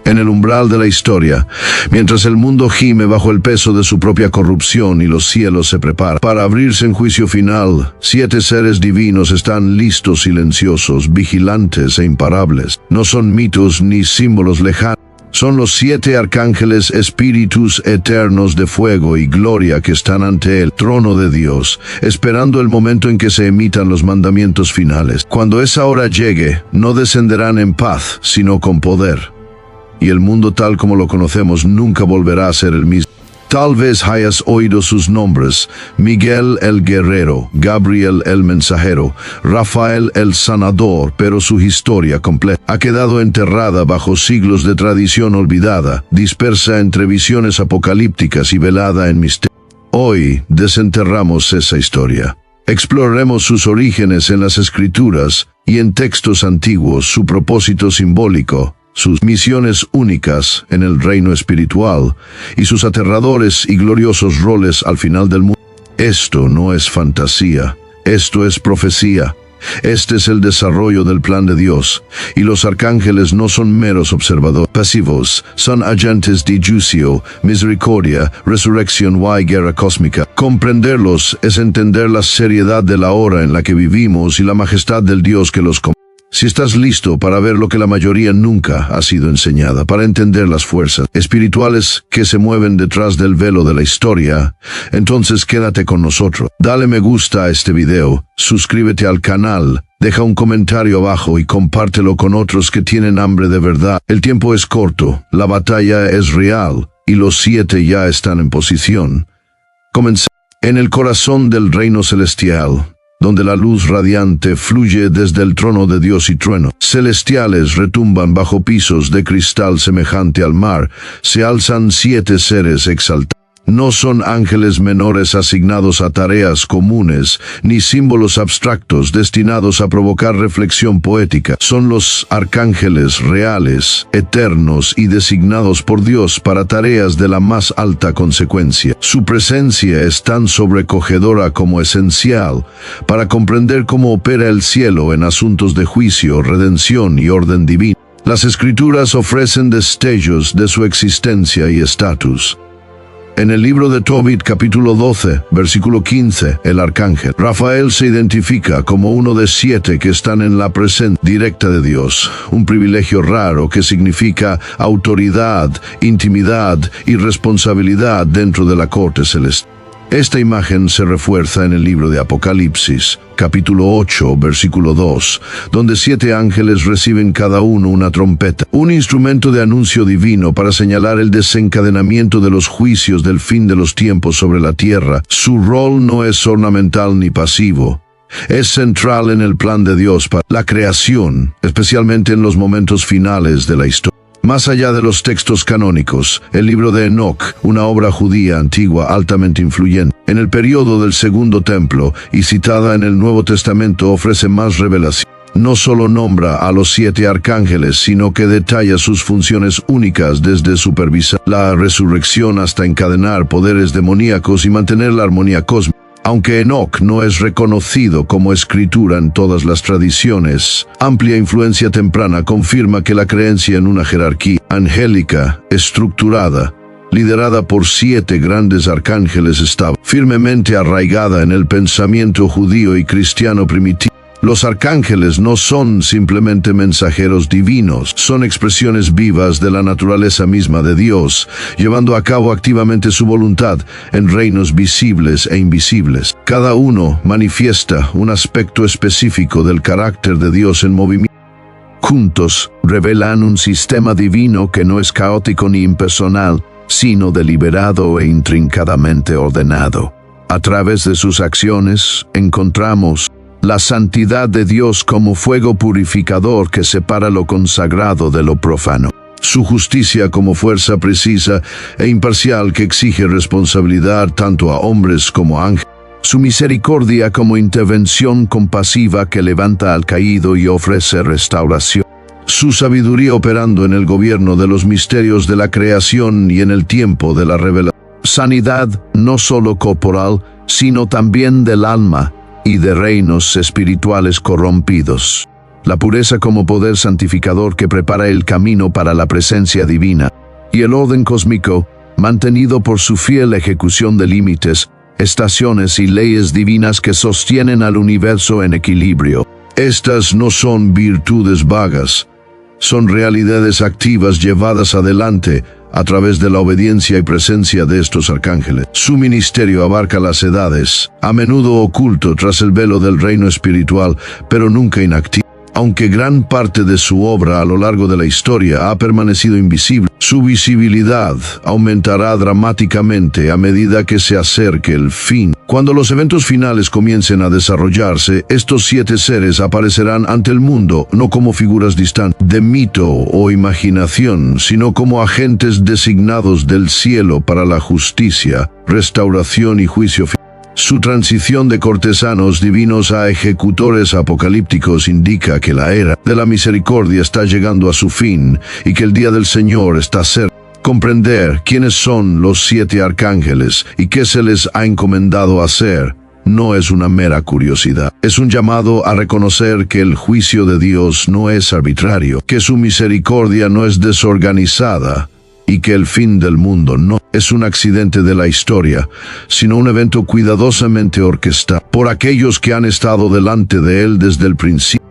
En el umbral de la historia, mientras el mundo gime bajo el peso de su propia corrupción y los cielos se preparan para abrirse en juicio final, 7 seres divinos están listos, silenciosos, vigilantes e imparables. No son mitos ni símbolos lejanos. Son los 7 arcángeles, espíritus eternos de fuego y gloria que están ante el trono de Dios, esperando el momento en que se emitan los mandamientos finales. Cuando esa hora llegue, no descenderán en paz, sino con poder. Y el mundo tal como lo conocemos nunca volverá a ser el mismo. Tal vez hayas oído sus nombres: Miguel el Guerrero, Gabriel el Mensajero, Rafael el Sanador, pero su historia completa ha quedado enterrada bajo siglos de tradición olvidada, dispersa entre visiones apocalípticas y velada en misterio. Hoy desenterramos esa historia. Exploraremos sus orígenes en las Escrituras y en textos antiguos, su propósito simbólico, sus misiones únicas en el reino espiritual y sus aterradores y gloriosos roles al final del mundo. Esto no es fantasía, esto es profecía. Este es el desarrollo del plan de Dios, y los arcángeles no son meros observadores pasivos, son agentes de juicio, misericordia, resurrección y guerra cósmica. Comprenderlos es entender la seriedad de la hora en la que vivimos y la majestad del Dios que los comanda. Si estás listo para ver lo que la mayoría nunca ha sido enseñada, para entender las fuerzas espirituales que se mueven detrás del velo de la historia, entonces quédate con nosotros. Dale me gusta a este video, suscríbete al canal, deja un comentario abajo y compártelo con otros que tienen hambre de verdad. El tiempo es corto, la batalla es real y los 7 ya están en posición. Comencemos. En el corazón del reino celestial, donde la luz radiante fluye desde el trono de Dios y truenos celestiales retumban bajo pisos de cristal semejante al mar, se alzan 7 seres exaltados. No son ángeles menores asignados a tareas comunes, ni símbolos abstractos destinados a provocar reflexión poética. Son los arcángeles reales, eternos y designados por Dios para tareas de la más alta consecuencia. Su presencia es tan sobrecogedora como esencial para comprender cómo opera el cielo en asuntos de juicio, redención y orden divino. Las Escrituras ofrecen destellos de su existencia y estatus. En el libro de Tobit, capítulo 12, versículo 15, el arcángel Rafael se identifica como uno de 7 que están en la presencia directa de Dios, un privilegio raro que significa autoridad, intimidad y responsabilidad dentro de la corte celestial. Esta imagen se refuerza en el libro de Apocalipsis, capítulo 8, versículo 2, donde 7 ángeles reciben cada uno una trompeta, un instrumento de anuncio divino para señalar el desencadenamiento de los juicios del fin de los tiempos sobre la tierra. Su rol no es ornamental ni pasivo. Es central en el plan de Dios para la creación, especialmente en los momentos finales de la historia. Más allá de los textos canónicos, el libro de Enoc, una obra judía antigua altamente influyente en el periodo del Segundo Templo y citada en el Nuevo Testamento, ofrece más revelación. No solo nombra a los 7 arcángeles, sino que detalla sus funciones únicas, desde supervisar la resurrección hasta encadenar poderes demoníacos y mantener la armonía cósmica. Aunque Enoc no es reconocido como escritura en todas las tradiciones, amplia influencia temprana confirma que la creencia en una jerarquía angélica, estructurada, liderada por 7 grandes arcángeles, estaba firmemente arraigada en el pensamiento judío y cristiano primitivo. Los arcángeles no son simplemente mensajeros divinos, son expresiones vivas de la naturaleza misma de Dios, llevando a cabo activamente su voluntad en reinos visibles e invisibles. Cada uno manifiesta un aspecto específico del carácter de Dios en movimiento. Juntos revelan un sistema divino que no es caótico ni impersonal, sino deliberado e intrincadamente ordenado. A través de sus acciones encontramos la santidad de Dios como fuego purificador que separa lo consagrado de lo profano. Su justicia como fuerza precisa e imparcial que exige responsabilidad tanto a hombres como a ángeles. Su misericordia como intervención compasiva que levanta al caído y ofrece restauración. Su sabiduría operando en el gobierno de los misterios de la creación y en el tiempo de la revelación. Sanidad no solo corporal, sino también del alma y de reinos espirituales corrompidos. la pureza como poder santificador que prepara el camino para la presencia divina, y el orden cósmico, mantenido por su fiel ejecución de límites, estaciones y leyes divinas que sostienen al universo en equilibrio. Estas no son virtudes vagas, son realidades activas llevadas adelante a través de la obediencia y presencia de estos arcángeles. Su ministerio abarca las edades, a menudo oculto tras el velo del reino espiritual, pero nunca inactivo. Aunque gran parte de su obra a lo largo de la historia ha permanecido invisible, su visibilidad aumentará dramáticamente a medida que se acerque el fin. Cuando los eventos finales comiencen a desarrollarse, estos 7 seres aparecerán ante el mundo no como figuras distantes de mito o imaginación, sino como agentes designados del cielo para la justicia, restauración y juicio final. Su transición de cortesanos divinos a ejecutores apocalípticos indica que la era de la misericordia está llegando a su fin y que el día del Señor está cerca. Comprender quiénes son los 7 arcángeles y qué se les ha encomendado hacer no es una mera curiosidad. Es un llamado a reconocer que el juicio de Dios no es arbitrario, que su misericordia no es desorganizada, y que el fin del mundo no es un accidente de la historia, sino un evento cuidadosamente orquestado por aquellos que han estado delante de él desde el principio.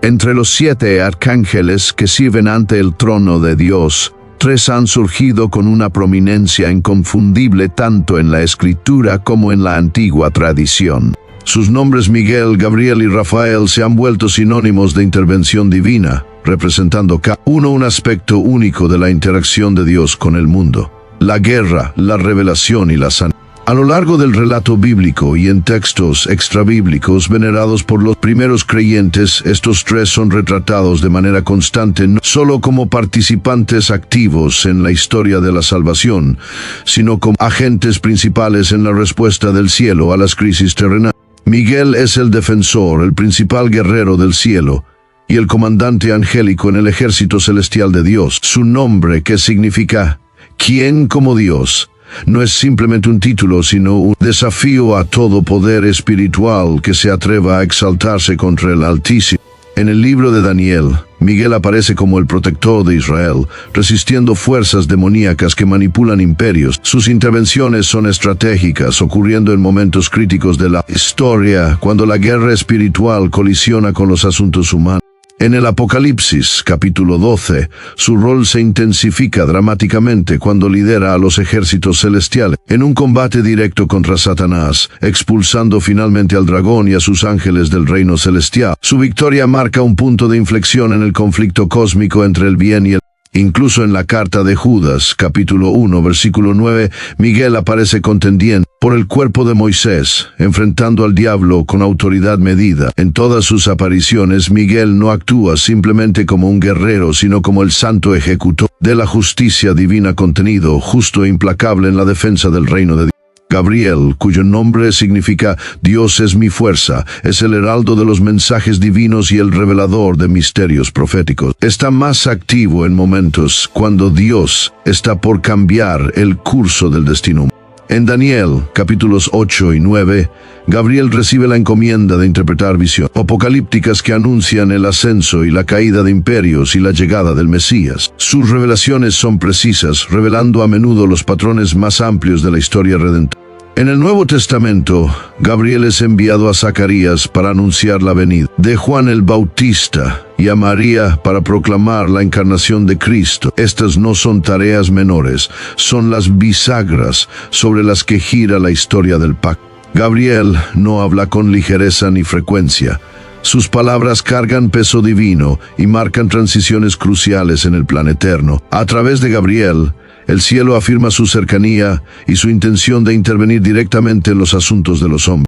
Entre los 7 arcángeles que sirven ante el trono de Dios, 3 han surgido con una prominencia inconfundible tanto en la Escritura como en la antigua tradición. Sus nombres Miguel, Gabriel y Rafael se han vuelto sinónimos de intervención divina, representando cada uno un aspecto único de la interacción de Dios con el mundo: la guerra, la revelación y la sanidad. A lo largo del relato bíblico y en textos extrabíblicos venerados por los primeros creyentes, estos 3 son retratados de manera constante no solo como participantes activos en la historia de la salvación, sino como agentes principales en la respuesta del cielo a las crisis terrenales. Miguel es el defensor, el principal guerrero del cielo, y el comandante angélico en el ejército celestial de Dios. Su nombre, que significa ¿quién como Dios?, no es simplemente un título, sino un desafío a todo poder espiritual que se atreva a exaltarse contra el Altísimo. En el libro de Daniel, Miguel aparece como el protector de Israel, resistiendo fuerzas demoníacas que manipulan imperios. Sus intervenciones son estratégicas, ocurriendo en momentos críticos de la historia, cuando la guerra espiritual colisiona con los asuntos humanos. En el Apocalipsis, capítulo 12, su rol se intensifica dramáticamente cuando lidera a los ejércitos celestiales en un combate directo contra Satanás, expulsando finalmente al dragón y a sus ángeles del reino celestial. Su victoria marca un punto de inflexión en el conflicto cósmico entre el bien y el mal. Incluso en la carta de Judas, capítulo 1, versículo 9, Miguel aparece contendiendo por el cuerpo de Moisés, enfrentando al diablo con autoridad medida. En todas sus apariciones, Miguel no actúa simplemente como un guerrero, sino como el santo ejecutor de la justicia divina contenido, justo e implacable en la defensa del reino de Dios. Gabriel, cuyo nombre significa Dios es mi fuerza, es el heraldo de los mensajes divinos y el revelador de misterios proféticos. Está más activo en momentos cuando Dios está por cambiar el curso del destino. En Daniel, capítulos 8 y 9, Gabriel recibe la encomienda de interpretar visiones apocalípticas que anuncian el ascenso y la caída de imperios y la llegada del Mesías. Sus revelaciones son precisas, revelando a menudo los patrones más amplios de la historia redentora. En el Nuevo Testamento, Gabriel es enviado a Zacarías para anunciar la venida de Juan el Bautista y a María para proclamar la encarnación de Cristo. Estas no son tareas menores, son las bisagras sobre las que gira la historia del pacto. Gabriel no habla con ligereza ni frecuencia. Sus palabras cargan peso divino y marcan transiciones cruciales en el plan eterno. A través de Gabriel, el cielo afirma su cercanía y su intención de intervenir directamente en los asuntos de los hombres.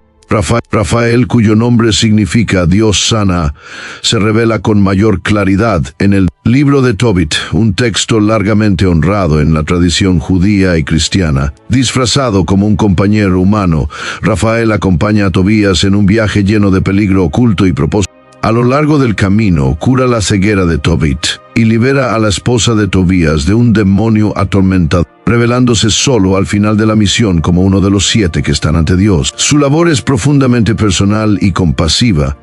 Rafael, cuyo nombre significa Dios sana, se revela con mayor claridad en el libro de Tobit, un texto largamente honrado en la tradición judía y cristiana. Disfrazado como un compañero humano, Rafael acompaña a Tobías en un viaje lleno de peligro oculto y propósito. A lo largo del camino, cura la ceguera de Tobit y libera a la esposa de Tobías de un demonio atormentado, revelándose solo al final de la misión como uno de los 7 que están ante Dios. Su labor es profundamente personal y compasiva,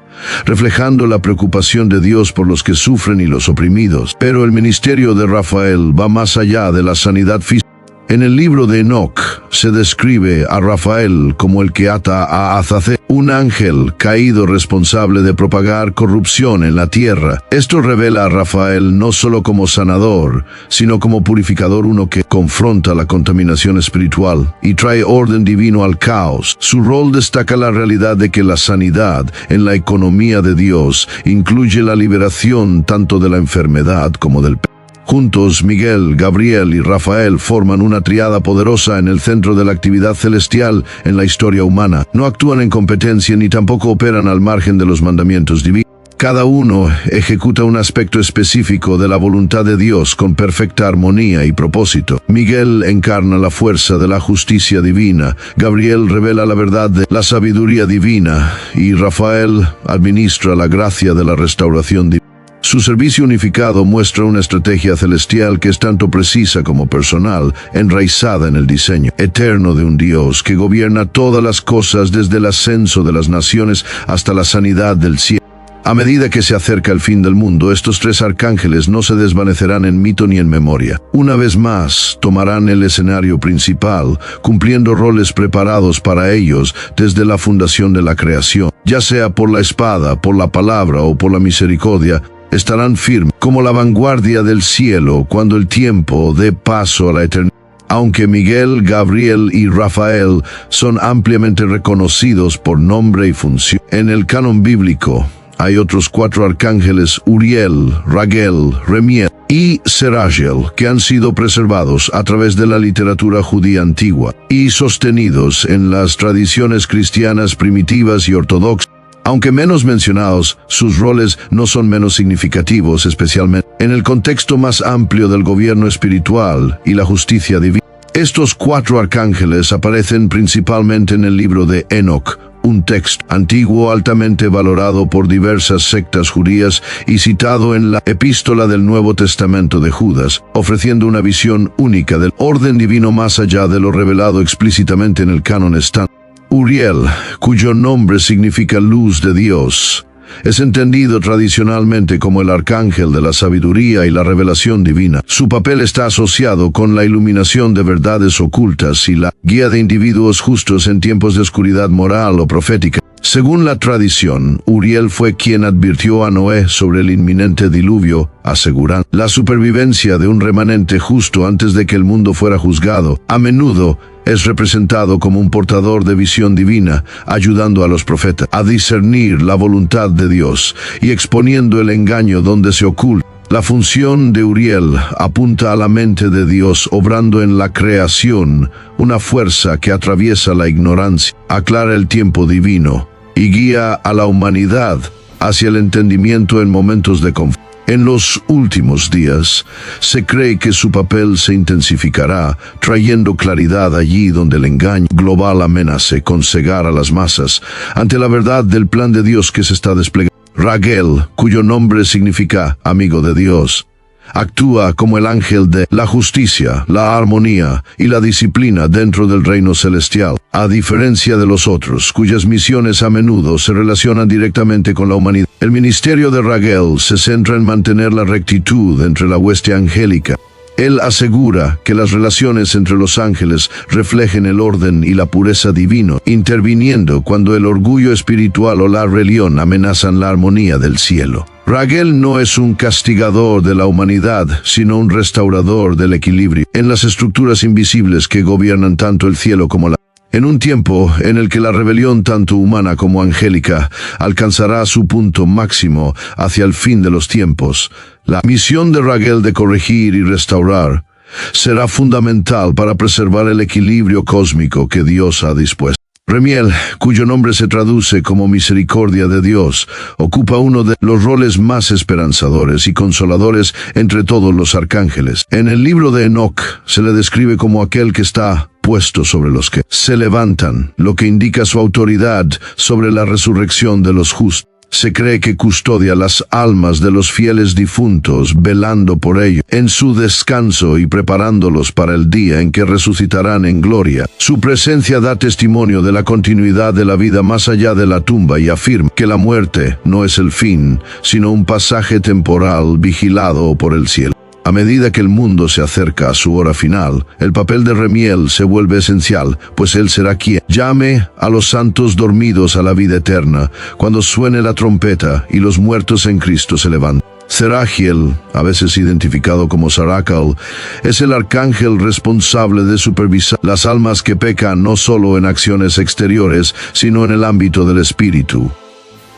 reflejando la preocupación de Dios por los que sufren y los oprimidos. Pero el ministerio de Rafael va más allá de la sanidad física. En el libro de Enoc se describe a Rafael como el que ata a Azazel, un ángel caído responsable de propagar corrupción en la tierra. Esto revela a Rafael no solo como sanador, sino como purificador, uno que confronta la contaminación espiritual y trae orden divino al caos. Su rol destaca la realidad de que la sanidad en la economía de Dios incluye la liberación tanto de la enfermedad como del pecado. Juntos, Miguel, Gabriel y Rafael forman una tríada poderosa en el centro de la actividad celestial en la historia humana. No actúan en competencia ni tampoco operan al margen de los mandamientos divinos. Cada uno ejecuta un aspecto específico de la voluntad de Dios con perfecta armonía y propósito. Miguel encarna la fuerza de la justicia divina, Gabriel revela la verdad de la sabiduría divina y Rafael administra la gracia de la restauración divina. Su servicio unificado muestra una estrategia celestial que es tanto precisa como personal, enraizada en el diseño eterno de un Dios que gobierna todas las cosas desde el ascenso de las naciones hasta la sanidad del cielo. A medida que se acerca el fin del mundo, estos tres arcángeles no se desvanecerán en mito ni en memoria. Una vez más, tomarán el escenario principal, cumpliendo roles preparados para ellos desde la fundación de la creación. Ya sea por la espada, por la palabra o por la misericordia, estarán firmes como la vanguardia del cielo cuando el tiempo dé paso a la eternidad. Aunque Miguel, Gabriel y Rafael son ampliamente reconocidos por nombre y función, en el canon bíblico hay otros 4 arcángeles, Uriel, Raguel, Remiel y Seragiel, que han sido preservados a través de la literatura judía antigua y sostenidos en las tradiciones cristianas primitivas y ortodoxas. Aunque menos mencionados, sus roles no son menos significativos, especialmente en el contexto más amplio del gobierno espiritual y la justicia divina. Estos 4 arcángeles aparecen principalmente en el libro de Enoc, un texto antiguo altamente valorado por diversas sectas judías y citado en la epístola del Nuevo Testamento de Judas, ofreciendo una visión única del orden divino más allá de lo revelado explícitamente en el canon estándar. Uriel, cuyo nombre significa luz de Dios, es entendido tradicionalmente como el arcángel de la sabiduría y la revelación divina. Su papel está asociado con la iluminación de verdades ocultas y la guía de individuos justos en tiempos de oscuridad moral o profética. Según la tradición, Uriel fue quien advirtió a Noé sobre el inminente diluvio, asegurando la supervivencia de un remanente justo antes de que el mundo fuera juzgado. A menudo es representado como un portador de visión divina, ayudando a los profetas a discernir la voluntad de Dios y exponiendo el engaño donde se oculta. La función de Uriel apunta a la mente de Dios obrando en la creación, una fuerza que atraviesa la ignorancia, aclara el tiempo divino y guía a la humanidad hacia el entendimiento en momentos de conflicto. En los últimos días, se cree que su papel se intensificará, trayendo claridad allí donde el engaño global amenace con cegar a las masas ante la verdad del plan de Dios que se está desplegando. Raguel, cuyo nombre significa amigo de Dios, actúa como el ángel de la justicia, la armonía y la disciplina dentro del reino celestial, a diferencia de los otros, cuyas misiones a menudo se relacionan directamente con la humanidad. El ministerio de Raguel se centra en mantener la rectitud entre la hueste angélica. Él asegura que las relaciones entre los ángeles reflejen el orden y la pureza divino, interviniendo cuando el orgullo espiritual o la rebelión amenazan la armonía del cielo. Raguel no es un castigador de la humanidad, sino un restaurador del equilibrio en las estructuras invisibles que gobiernan tanto el cielo como la tierra. En un tiempo en el que la rebelión tanto humana como angélica alcanzará su punto máximo hacia el fin de los tiempos, la misión de Raguel de corregir y restaurar será fundamental para preservar el equilibrio cósmico que Dios ha dispuesto. Remiel, cuyo nombre se traduce como misericordia de Dios, ocupa uno de los roles más esperanzadores y consoladores entre todos los arcángeles. En el libro de Enoc se le describe como aquel que está puesto sobre los que se levantan, lo que indica su autoridad sobre la resurrección de los justos. Se cree que custodia las almas de los fieles difuntos, velando por ellos en su descanso y preparándolos para el día en que resucitarán en gloria. Su presencia da testimonio de la continuidad de la vida más allá de la tumba y afirma que la muerte no es el fin, sino un pasaje temporal vigilado por el cielo. A medida que el mundo se acerca a su hora final, el papel de Remiel se vuelve esencial, pues él será quien llame a los santos dormidos a la vida eterna, cuando suene la trompeta y los muertos en Cristo se levanten. Serajiel, a veces identificado como Saracal, es el arcángel responsable de supervisar las almas que pecan no solo en acciones exteriores, sino en el ámbito del espíritu.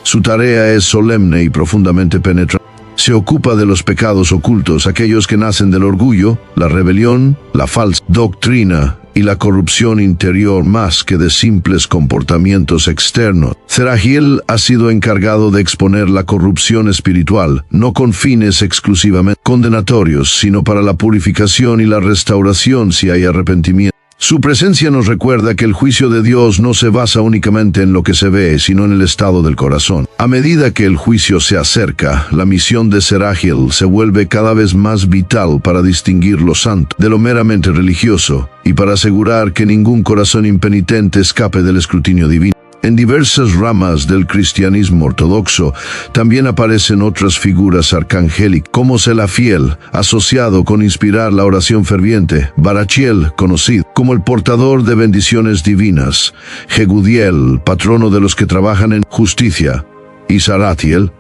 Su tarea es solemne y profundamente penetrante. Se ocupa de los pecados ocultos, aquellos que nacen del orgullo, la rebelión, la falsa doctrina y la corrupción interior más que de simples comportamientos externos. Serajiel ha sido encargado de exponer la corrupción espiritual, no con fines exclusivamente condenatorios, sino para la purificación y la restauración si hay arrepentimiento. Su presencia nos recuerda que el juicio de Dios no se basa únicamente en lo que se ve, sino en el estado del corazón. A medida que el juicio se acerca, la misión de Serajiel se vuelve cada vez más vital para distinguir lo santo de lo meramente religioso y para asegurar que ningún corazón impenitente escape del escrutinio divino. En diversas ramas del cristianismo ortodoxo también aparecen otras figuras arcangélicas, como Serafiel, asociado con inspirar la oración ferviente, Barachiel, conocido como el portador de bendiciones divinas, Jegudiel, patrono de los que trabajan en justicia, y Saratiel,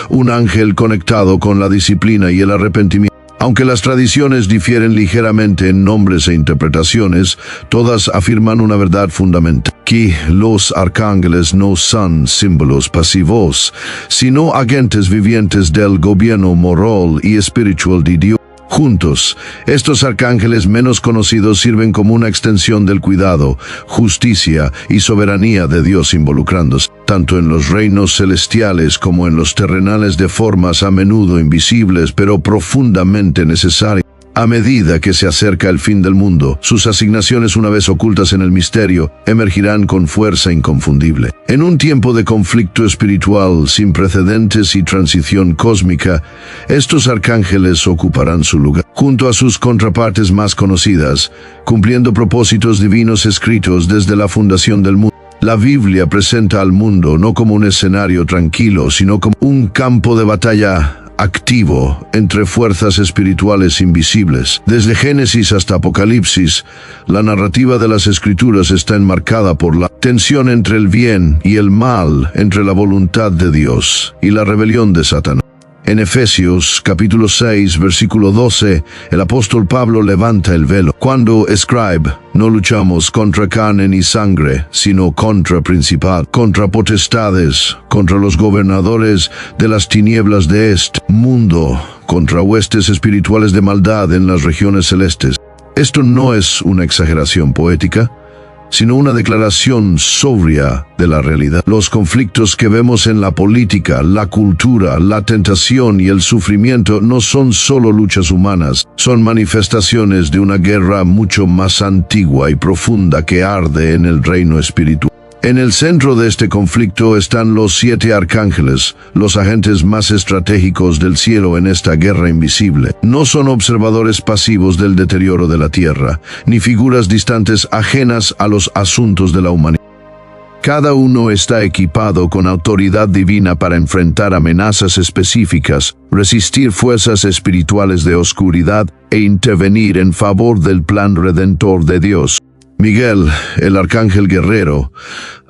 un ángel conectado con la disciplina y el arrepentimiento. Aunque las tradiciones difieren ligeramente en nombres e interpretaciones, todas afirman una verdad fundamental, que los arcángeles no son símbolos pasivos, sino agentes vivientes del gobierno moral y espiritual de Dios. Juntos, estos arcángeles menos conocidos sirven como una extensión del cuidado, justicia y soberanía de Dios, involucrándose tanto en los reinos celestiales como en los terrenales de formas a menudo invisibles pero profundamente necesarias. A medida que se acerca el fin del mundo, sus asignaciones, una vez ocultas en el misterio, emergirán con fuerza inconfundible. En un tiempo de conflicto espiritual sin precedentes y transición cósmica, estos arcángeles ocuparán su lugar, junto a sus contrapartes más conocidas, cumpliendo propósitos divinos escritos desde la fundación del mundo. La Biblia presenta al mundo no como un escenario tranquilo, sino como un campo de batalla activo entre fuerzas espirituales invisibles. Desde Génesis hasta Apocalipsis, la narrativa de las Escrituras está enmarcada por la tensión entre el bien y el mal, entre la voluntad de Dios y la rebelión de Satanás. En Efesios capítulo 6, versículo 12, el apóstol Pablo levanta el velo cuando escribe: no luchamos contra carne ni sangre, sino contra principal, contra potestades, contra los gobernadores de las tinieblas de este mundo, contra huestes espirituales de maldad en las regiones celestes. Esto no es una exageración poética, sino una declaración sobria de la realidad. Los conflictos que vemos en la política, la cultura, la tentación y el sufrimiento no son solo luchas humanas, son manifestaciones de una guerra mucho más antigua y profunda que arde en el reino espiritual. En el centro de este conflicto están los 7 arcángeles, los agentes más estratégicos del cielo en esta guerra invisible. No son observadores pasivos del deterioro de la tierra, ni figuras distantes ajenas a los asuntos de la humanidad. Cada uno está equipado con autoridad divina para enfrentar amenazas específicas, resistir fuerzas espirituales de oscuridad e intervenir en favor del plan redentor de Dios. Miguel, el arcángel guerrero,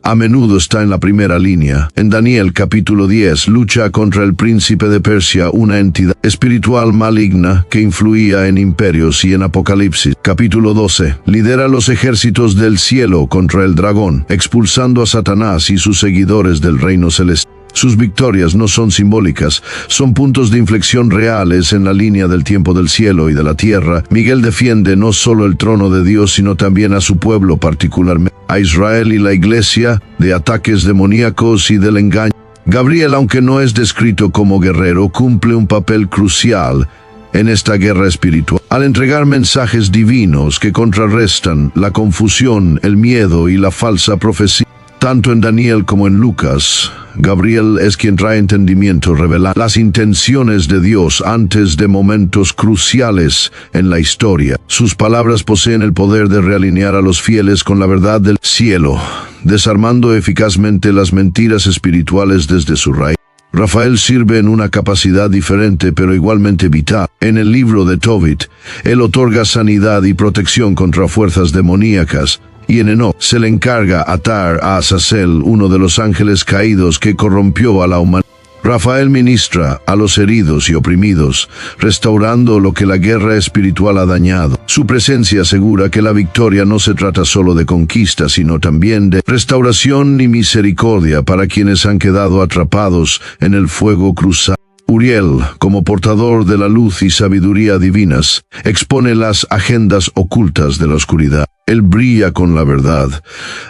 a menudo está en la primera línea. En Daniel capítulo 10 lucha contra el príncipe de Persia, una entidad espiritual maligna que influía en imperios, y en Apocalipsis capítulo 12 lidera los ejércitos del cielo contra el dragón, expulsando a Satanás y sus seguidores del reino celestial. Sus victorias no son simbólicas, son puntos de inflexión reales en la línea del tiempo del cielo y de la tierra. Miguel defiende no solo el trono de Dios, sino también a su pueblo, particularmente a Israel y la Iglesia, de ataques demoníacos y del engaño. Gabriel, aunque no es descrito como guerrero, cumple un papel crucial en esta guerra espiritual, al entregar mensajes divinos que contrarrestan la confusión, el miedo y la falsa profecía. Tanto en Daniel como en Lucas, Gabriel es quien trae entendimiento, revela las intenciones de Dios antes de momentos cruciales en la historia. Sus palabras poseen el poder de realinear a los fieles con la verdad del cielo, desarmando eficazmente las mentiras espirituales desde su raíz. Rafael sirve en una capacidad diferente pero igualmente vital. En el libro de Tobit, él otorga sanidad y protección contra fuerzas demoníacas, y en Enoch se le encarga atar a Azazel, uno de los ángeles caídos que corrompió a la humanidad. Rafael ministra a los heridos y oprimidos, restaurando lo que la guerra espiritual ha dañado. Su presencia asegura que la victoria no se trata solo de conquista, sino también de restauración y misericordia para quienes han quedado atrapados en el fuego cruzado. Uriel, como portador de la luz y sabiduría divinas, expone las agendas ocultas de la oscuridad. Él brilla con la verdad,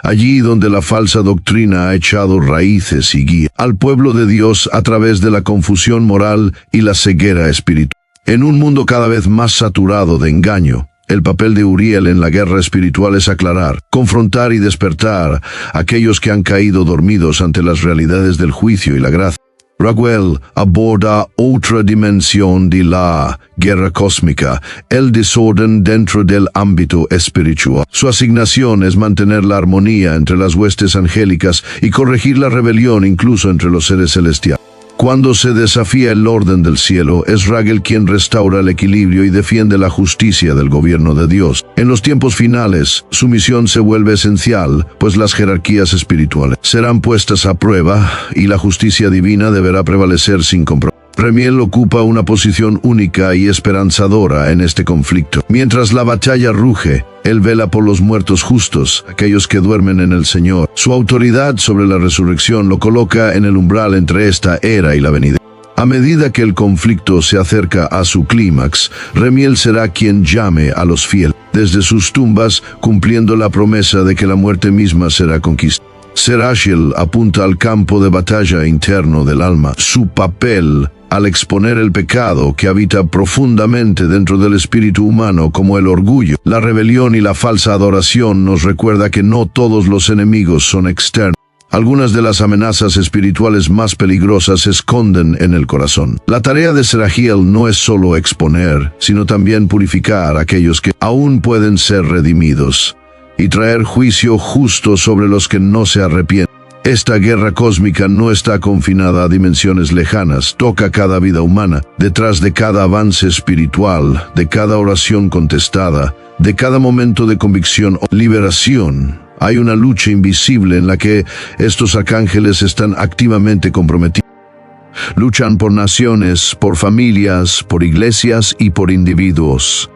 allí donde la falsa doctrina ha echado raíces, y guía al pueblo de Dios a través de la confusión moral y la ceguera espiritual. En un mundo cada vez más saturado de engaño, el papel de Uriel en la guerra espiritual es aclarar, confrontar y despertar a aquellos que han caído dormidos ante las realidades del juicio y la gracia. Raguel aborda otra dimensión de la guerra cósmica, el desorden dentro del ámbito espiritual. Su asignación es mantener la armonía entre las huestes angélicas y corregir la rebelión incluso entre los seres celestiales. Cuando se desafía el orden del cielo, es Raguel quien restaura el equilibrio y defiende la justicia del gobierno de Dios. En los tiempos finales, su misión se vuelve esencial, pues las jerarquías espirituales serán puestas a prueba y la justicia divina deberá prevalecer sin compromiso. Remiel ocupa una posición única y esperanzadora en este conflicto. Mientras la batalla ruge, él vela por los muertos justos, aquellos que duermen en el Señor. Su autoridad sobre la resurrección lo coloca en el umbral entre esta era y la venidera. A medida que el conflicto se acerca a su clímax, Remiel será quien llame a los fieles desde sus tumbas, cumpliendo la promesa de que la muerte misma será conquistada. Serashiel apunta al campo de batalla interno del alma. Su papel al exponer el pecado que habita profundamente dentro del espíritu humano, como el orgullo, la rebelión y la falsa adoración, nos recuerda que no todos los enemigos son externos. Algunas de las amenazas espirituales más peligrosas se esconden en el corazón. La tarea de Serahiel no es solo exponer, sino también purificar a aquellos que aún pueden ser redimidos y traer juicio justo sobre los que no se arrepienten. Esta guerra cósmica no está confinada a dimensiones lejanas, toca cada vida humana. Detrás de cada avance espiritual, de cada oración contestada, de cada momento de convicción o liberación, hay una lucha invisible en la que estos arcángeles están activamente comprometidos. Luchan por naciones, por familias, por iglesias y por individuos.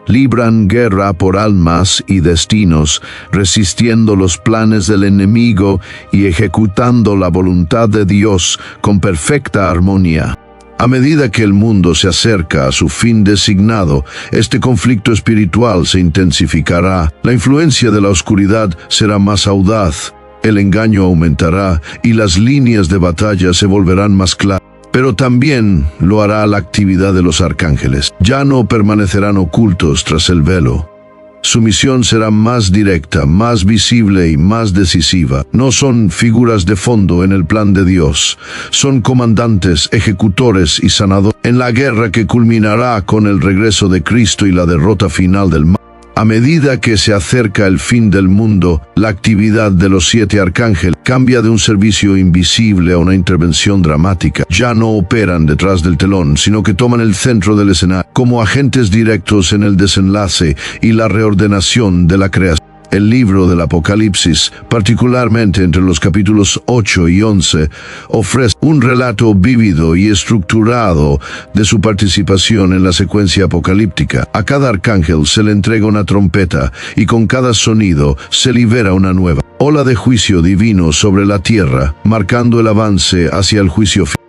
Libran guerra por almas y destinos, resistiendo los planes del enemigo y ejecutando la voluntad de Dios con perfecta armonía. A medida que el mundo se acerca a su fin designado, este conflicto espiritual se intensificará, la influencia de la oscuridad será más audaz, el engaño aumentará y las líneas de batalla se volverán más claras. Pero también lo hará la actividad de los arcángeles. Ya no permanecerán ocultos tras el velo. Su misión será más directa, más visible y más decisiva. No son figuras de fondo en el plan de Dios. Son comandantes, ejecutores y sanadores en la guerra que culminará con el regreso de Cristo y la derrota final del mal. A medida que se acerca el fin del mundo, la actividad de los 7 arcángeles cambia de un servicio invisible a una intervención dramática. Ya no operan detrás del telón, sino que toman el centro del escenario como agentes directos en el desenlace y la reordenación de la creación. El libro del Apocalipsis, particularmente entre los capítulos 8 y 11, ofrece un relato vívido y estructurado de su participación en la secuencia apocalíptica. A cada arcángel se le entrega una trompeta y con cada sonido se libera una nueva ola de juicio divino sobre la tierra, marcando el avance hacia el juicio final.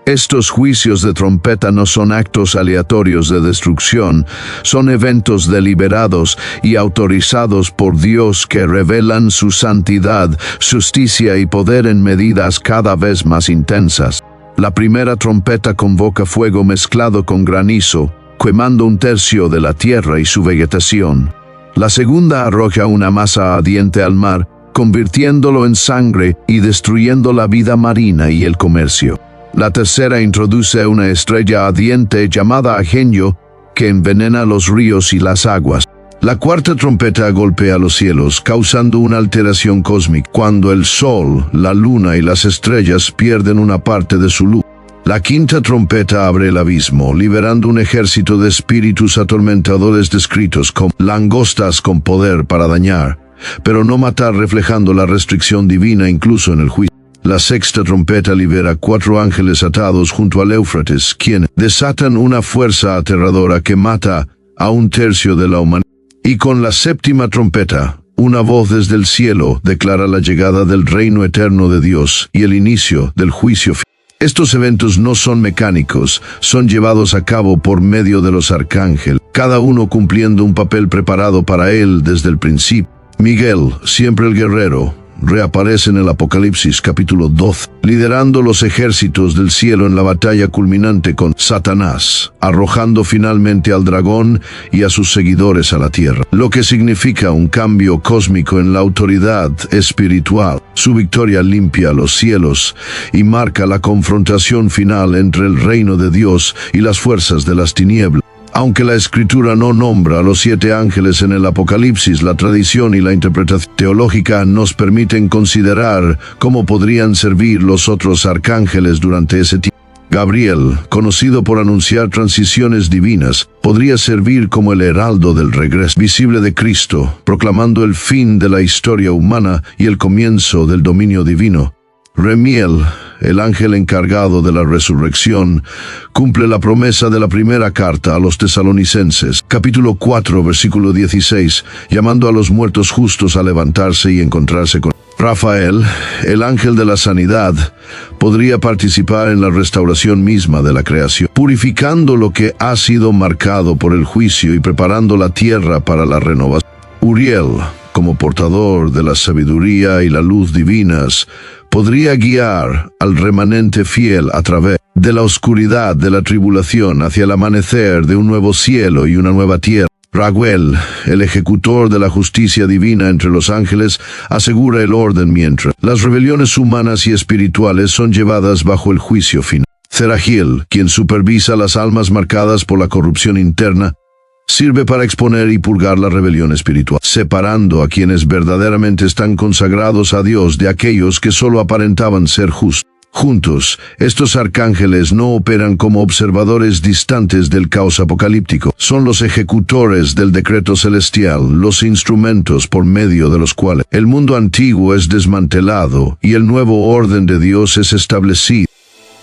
Estos juicios de trompeta no son actos aleatorios de destrucción, son eventos deliberados y autorizados por Dios que revelan su santidad, justicia y poder en medidas cada vez más intensas. La primera trompeta convoca fuego mezclado con granizo, quemando 1/3 de la tierra y su vegetación. La segunda arroja una masa ardiente al mar, convirtiéndolo en sangre y destruyendo la vida marina y el comercio. La tercera introduce una estrella ardiente llamada Agenio que envenena los ríos y las aguas. La cuarta trompeta golpea los cielos, causando una alteración cósmica, cuando el sol, la luna y las estrellas pierden una parte de su luz. La quinta trompeta abre el abismo, liberando un ejército de espíritus atormentadores descritos como langostas con poder para dañar, pero no matar, reflejando la restricción divina incluso en el juicio. La sexta trompeta libera 4 ángeles atados junto al Éufrates, quienes desatan una fuerza aterradora que mata a 1/3 de la humanidad. Y con la séptima trompeta, una voz desde el cielo declara la llegada del reino eterno de Dios y el inicio del juicio final. Estos eventos no son mecánicos, son llevados a cabo por medio de los arcángeles, cada uno cumpliendo un papel preparado para él desde el principio. Miguel, siempre el guerrero, reaparece en el Apocalipsis capítulo 12, liderando los ejércitos del cielo en la batalla culminante con Satanás, arrojando finalmente al dragón y a sus seguidores a la tierra, lo que significa un cambio cósmico en la autoridad espiritual. Su victoria limpia los cielos y marca la confrontación final entre el reino de Dios y las fuerzas de las tinieblas. Aunque la Escritura no nombra a los 7 ángeles en el Apocalipsis, la tradición y la interpretación teológica nos permiten considerar cómo podrían servir los otros arcángeles durante ese tiempo. Gabriel, conocido por anunciar transiciones divinas, podría servir como el heraldo del regreso visible de Cristo, proclamando el fin de la historia humana y el comienzo del dominio divino. Remiel, el ángel encargado de la resurrección, cumple la promesa de la primera carta a los tesalonicenses, capítulo 4, versículo 16, llamando a los muertos justos a levantarse y encontrarse con Rafael, el ángel de la sanidad, podría participar en la restauración misma de la creación, purificando lo que ha sido marcado por el juicio y preparando la tierra para la renovación. Uriel, como portador de la sabiduría y la luz divinas, podría guiar al remanente fiel a través de la oscuridad de la tribulación hacia el amanecer de un nuevo cielo y una nueva tierra. Raguel, el ejecutor de la justicia divina entre los ángeles, asegura el orden mientras las rebeliones humanas y espirituales son llevadas bajo el juicio final. Zerahiel, quien supervisa las almas marcadas por la corrupción interna, sirve para exponer y purgar la rebelión espiritual, separando a quienes verdaderamente están consagrados a Dios de aquellos que solo aparentaban ser justos. Juntos, estos arcángeles no operan como observadores distantes del caos apocalíptico. Son los ejecutores del decreto celestial, los instrumentos por medio de los cuales el mundo antiguo es desmantelado y el nuevo orden de Dios es establecido.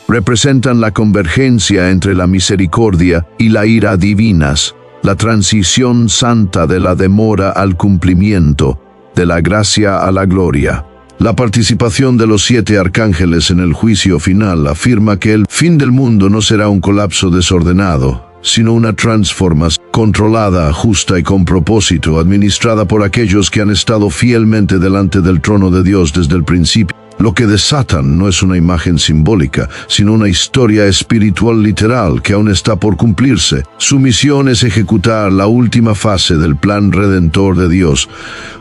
Representan la convergencia entre la misericordia y la ira divinas, la transición santa de la demora al cumplimiento, de la gracia a la gloria. La participación de los 7 arcángeles en el juicio final afirma que el fin del mundo no será un colapso desordenado, sino una transformación controlada, justa y con propósito, administrada por aquellos que han estado fielmente delante del trono de Dios desde el principio. Lo que desatan no es una imagen simbólica, sino una historia espiritual literal que aún está por cumplirse. Su misión es ejecutar la última fase del plan redentor de Dios,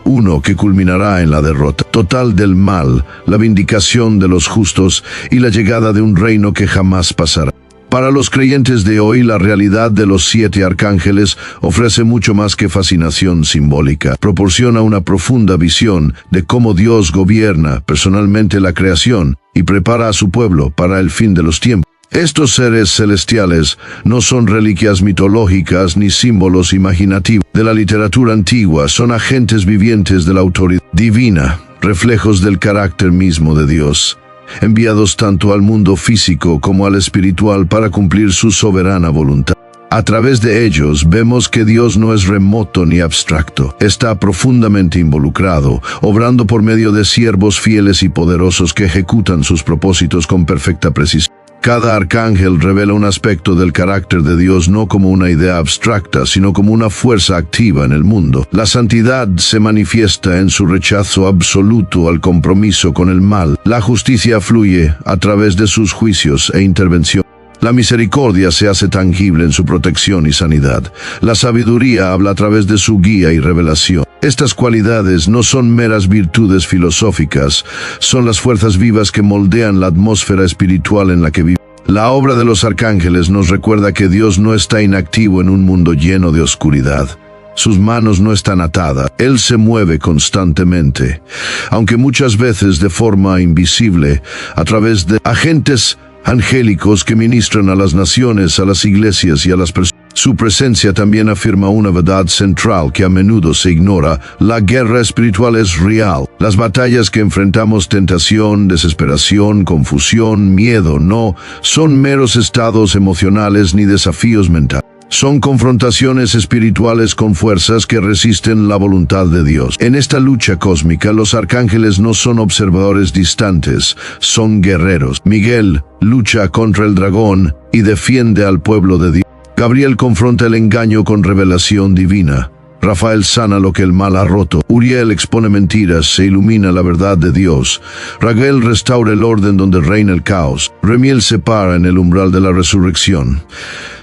uno que culminará en la derrota total del mal, la vindicación de los justos y la llegada de un reino que jamás pasará. Para los creyentes de hoy, la realidad de los 7 arcángeles ofrece mucho más que fascinación simbólica. Proporciona una profunda visión de cómo Dios gobierna personalmente la creación y prepara a su pueblo para el fin de los tiempos. Estos seres celestiales no son reliquias mitológicas ni símbolos imaginativos de la literatura antigua, son agentes vivientes de la autoridad divina, reflejos del carácter mismo de Dios, enviados tanto al mundo físico como al espiritual para cumplir su soberana voluntad. A través de ellos vemos que Dios no es remoto ni abstracto, está profundamente involucrado, obrando por medio de siervos fieles y poderosos que ejecutan sus propósitos con perfecta precisión. Cada arcángel revela un aspecto del carácter de Dios no como una idea abstracta, sino como una fuerza activa en el mundo. La santidad se manifiesta en su rechazo absoluto al compromiso con el mal. La justicia fluye a través de sus juicios e intervención. La misericordia se hace tangible en su protección y sanidad. La sabiduría habla a través de su guía y revelación. Estas cualidades no son meras virtudes filosóficas, son las fuerzas vivas que moldean la atmósfera espiritual en la que vivimos. La obra de los arcángeles nos recuerda que Dios no está inactivo en un mundo lleno de oscuridad. Sus manos no están atadas, Él se mueve constantemente, aunque muchas veces de forma invisible, a través de agentes angélicos que ministran a las naciones, a las iglesias y a las personas. Su presencia también afirma una verdad central que a menudo se ignora: la guerra espiritual es real. Las batallas que enfrentamos, tentación, desesperación, confusión, miedo, no son meros estados emocionales ni desafíos mentales. Son confrontaciones espirituales con fuerzas que resisten la voluntad de Dios. En esta lucha cósmica, los arcángeles no son observadores distantes, son guerreros. Miguel lucha contra el dragón y defiende al pueblo de Dios. Gabriel confronta el engaño con revelación divina. Rafael sana lo que el mal ha roto. Uriel expone mentiras e ilumina la verdad de Dios. Raguel restaura el orden donde reina el caos. Remiel se para en el umbral de la resurrección.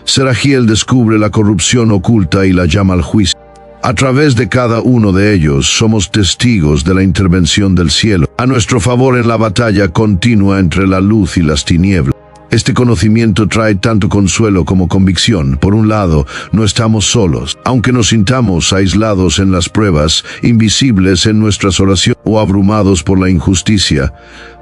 Seragiel descubre la corrupción oculta y la llama al juicio. A través de cada uno de ellos somos testigos de la intervención del cielo a nuestro favor en la batalla continua entre la luz y las tinieblas. Este conocimiento trae tanto consuelo como convicción. Por un lado, no estamos solos. Aunque nos sintamos aislados en las pruebas, invisibles en nuestras oraciones o abrumados por la injusticia,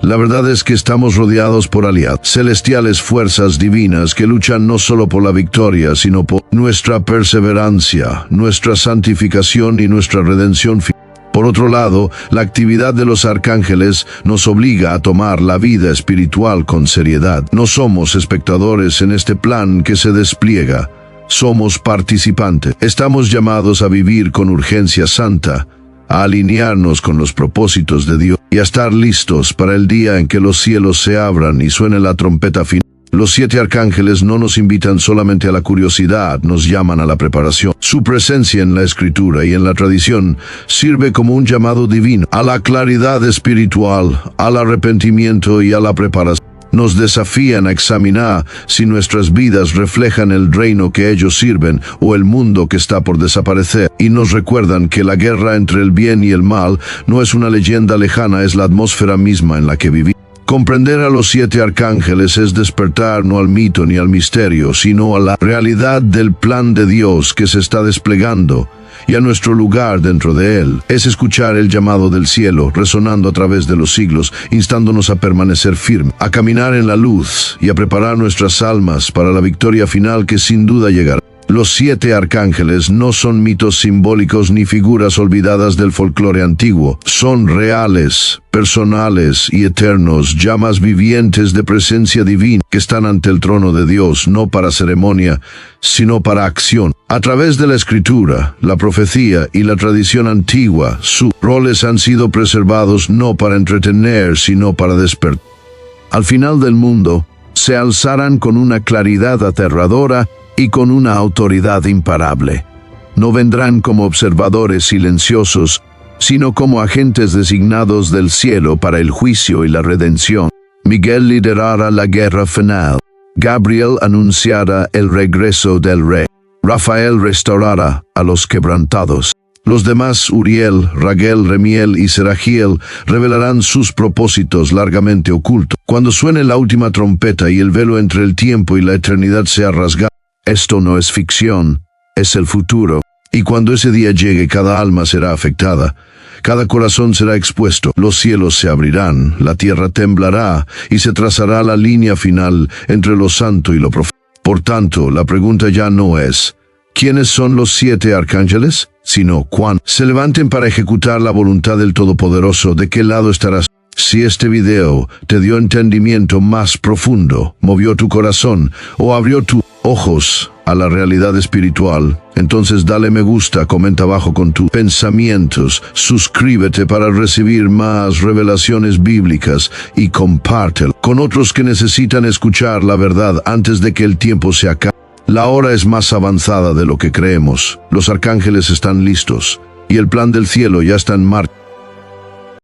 la verdad es que estamos rodeados por aliados, celestiales fuerzas divinas que luchan no solo por la victoria, sino por nuestra perseverancia, nuestra santificación y nuestra redención final. Por otro lado, la actividad de los arcángeles nos obliga a tomar la vida espiritual con seriedad. No somos espectadores en este plan que se despliega, somos participantes. Estamos llamados a vivir con urgencia santa, a alinearnos con los propósitos de Dios y a estar listos para el día en que los cielos se abran y suene la trompeta final. Los 7 arcángeles no nos invitan solamente a la curiosidad, nos llaman a la preparación. Su presencia en la Escritura y en la tradición sirve como un llamado divino a la claridad espiritual, al arrepentimiento y a la preparación. Nos desafían a examinar si nuestras vidas reflejan el reino que ellos sirven o el mundo que está por desaparecer, y nos recuerdan que la guerra entre el bien y el mal no es una leyenda lejana, es la atmósfera misma en la que vivimos. Comprender a los 7 arcángeles es despertar no al mito ni al misterio, sino a la realidad del plan de Dios que se está desplegando y a nuestro lugar dentro de él. Es escuchar el llamado del cielo resonando a través de los siglos, instándonos a permanecer firmes, a caminar en la luz y a preparar nuestras almas para la victoria final que sin duda llegará. Los 7 arcángeles no son mitos simbólicos ni figuras olvidadas del folclore antiguo. Son reales, personales y eternos, llamas vivientes de presencia divina que están ante el trono de Dios, no para ceremonia, sino para acción. A través de la Escritura, la profecía y la tradición antigua, sus roles han sido preservados no para entretener, sino para despertar. Al final del mundo, se alzarán con una claridad aterradora y con una autoridad imparable. No vendrán como observadores silenciosos, sino como agentes designados del cielo para el juicio y la redención. Miguel liderará la guerra final. Gabriel anunciará el regreso del rey. Rafael restaurará a los quebrantados. Los demás, Uriel, Raguel, Remiel y Seragiel, revelarán sus propósitos largamente ocultos. Cuando suene la última trompeta y el velo entre el tiempo y la eternidad sea rasgado, esto no es ficción, es el futuro. Y cuando ese día llegue, cada alma será afectada, cada corazón será expuesto, los cielos se abrirán, la tierra temblará y se trazará la línea final entre lo santo y lo profano. Por tanto, la pregunta ya no es ¿quiénes son los 7 arcángeles?, sino ¿cuándo se levanten para ejecutar la voluntad del Todopoderoso? ¿De qué lado estarás? Si este video te dio entendimiento más profundo, movió tu corazón o abrió tus ojos a la realidad espiritual, entonces dale me gusta, comenta abajo con tus pensamientos, suscríbete para recibir más revelaciones bíblicas y compártelo con otros que necesitan escuchar la verdad antes de que el tiempo se acabe. La hora es más avanzada de lo que creemos. Los arcángeles están listos y el plan del cielo ya está en marcha.